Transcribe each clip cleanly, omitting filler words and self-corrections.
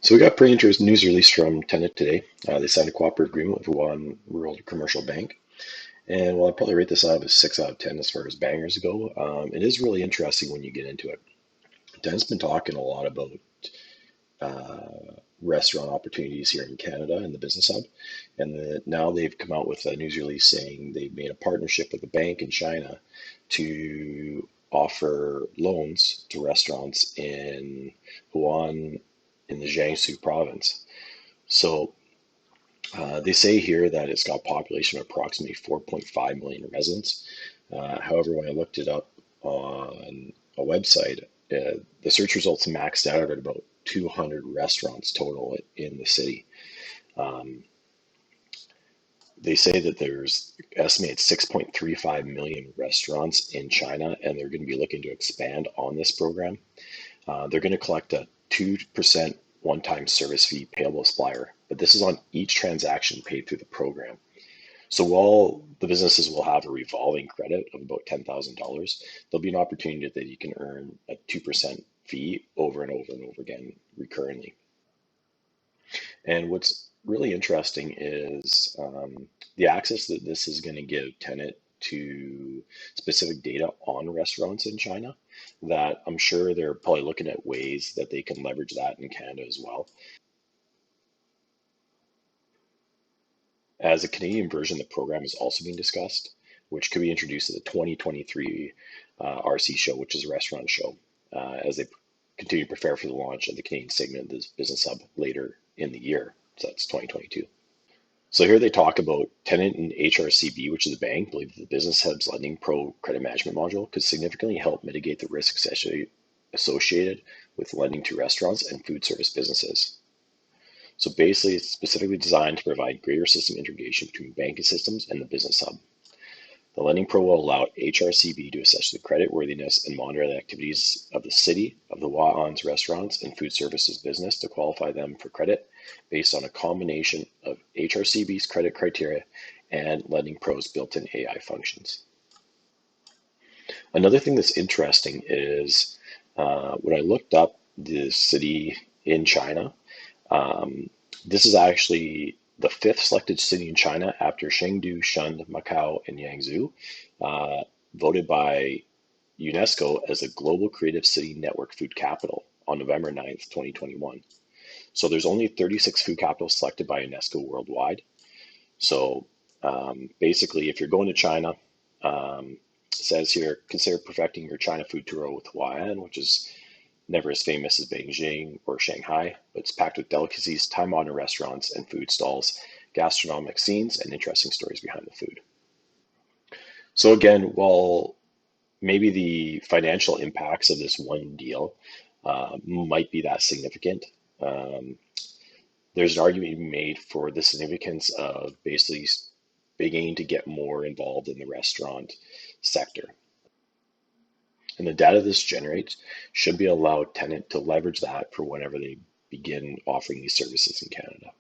So we got pretty interesting news release from Tenet today. They signed a cooperative agreement with Haui'an Rural Commercial Bank. And while I'd probably rate this out of a 6 out of 10 as far as bangers go, it is really interesting when you get into it. Tenet's been talking a lot about restaurant opportunities here in Canada in the business hub. And now they've come out with a news release saying they've made a partnership with a bank in China to offer loans to restaurants in Huai'an in the Jiangsu province. So they say here that it's got a population of approximately 4.5 million residents. However, when I looked it up on a website, the search results maxed out at about 200 restaurants total in the city. They say that there's estimated 6.35 million restaurants in China, and they're going to be looking to expand on this program. They're going to collect a 2% one-time service fee payable to supplier, but this is on each transaction paid through the program. So while the businesses will have a revolving credit of about $10,000, there'll be an opportunity that you can earn a 2% fee over and over and over again recurringly. And what's really interesting is the access that this is going to give Tenet to specific data on restaurants in China that I'm sure they're probably looking at ways that they can leverage that in Canada as well. As a Canadian version, the program is also being discussed, which could be introduced at the 2023 RC show, which is a restaurant show, as they continue to prepare for the launch of the Canadian segment of this business hub later in the year. So that's 2022. So here they talk about Tenet and HRCB, which is the bank, believe that the Business Hub's Lending Pro credit management module could significantly help mitigate the risks associated with lending to restaurants and food service businesses. So basically, it's specifically designed to provide greater system integration between banking systems and the Business Hub. The Lending Pro will allow HRCB to assess the credit worthiness and monitor the activities of the city, of the Huai'an's restaurants and food services business to qualify them for credit based on a combination of HRCB's credit criteria and Lending Pro's built-in AI functions. Another thing that's interesting is when I looked up the city in China, this is actually the fifth selected city in China after Chengdu, Shun, Macau, and Yangzhou, voted by UNESCO as a Global Creative City Network Food Capital on November 9th, 2021. So there's only 36 food capitals selected by UNESCO worldwide. So basically, if you're going to China, it says here, consider perfecting your China food tour with Huai'an, which is never as famous as Beijing or Shanghai, but it's packed with delicacies, time-honored restaurants and food stalls, gastronomic scenes, and interesting stories behind the food. So again, while maybe the financial impacts of this one deal might be that significant, there's an argument to be made for the significance of basically beginning to get more involved in the restaurant sector. And the data this generates should be allowed Tenet to leverage that for whenever they begin offering these services in Canada.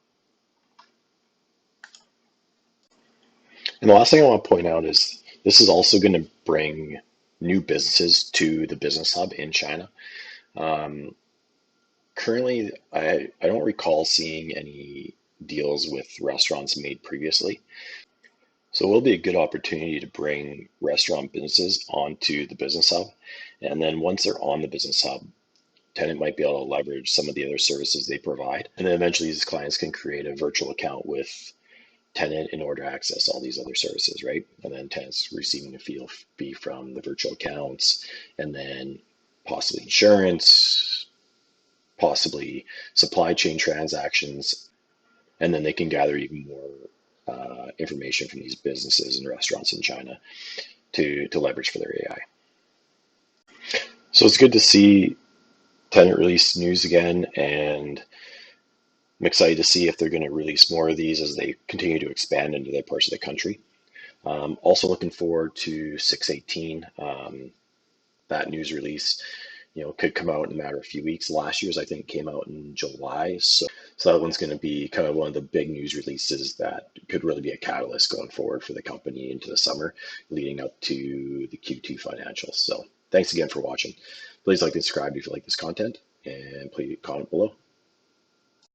And the last thing I want to point out is this is also going to bring new businesses to the business hub in China. Currently, I don't recall seeing any deals with restaurants made previously. So it will be a good opportunity to bring restaurant businesses onto the business hub. And then once they're on the business hub, Tenet might be able to leverage some of the other services they provide. And then eventually these clients can create a virtual account with Tenet in order to access all these other services, right? And then Tenet's receiving a fee from the virtual accounts, and then possibly insurance, possibly supply chain transactions, and then they can gather even more information from these businesses and restaurants in China to leverage for their AI. So it's good to see Tenet release news again, and I'm excited to see if they're going to release more of these as they continue to expand into their parts of the country. Also looking forward to 618. That news release, could come out in a matter of a few weeks. Last year's, I think, came out in July. So that one's going to be kind of one of the big news releases that could really be a catalyst going forward for the company into the summer, leading up to the Q2 financials. So thanks again for watching. Please like and subscribe if you like this content, and please comment below.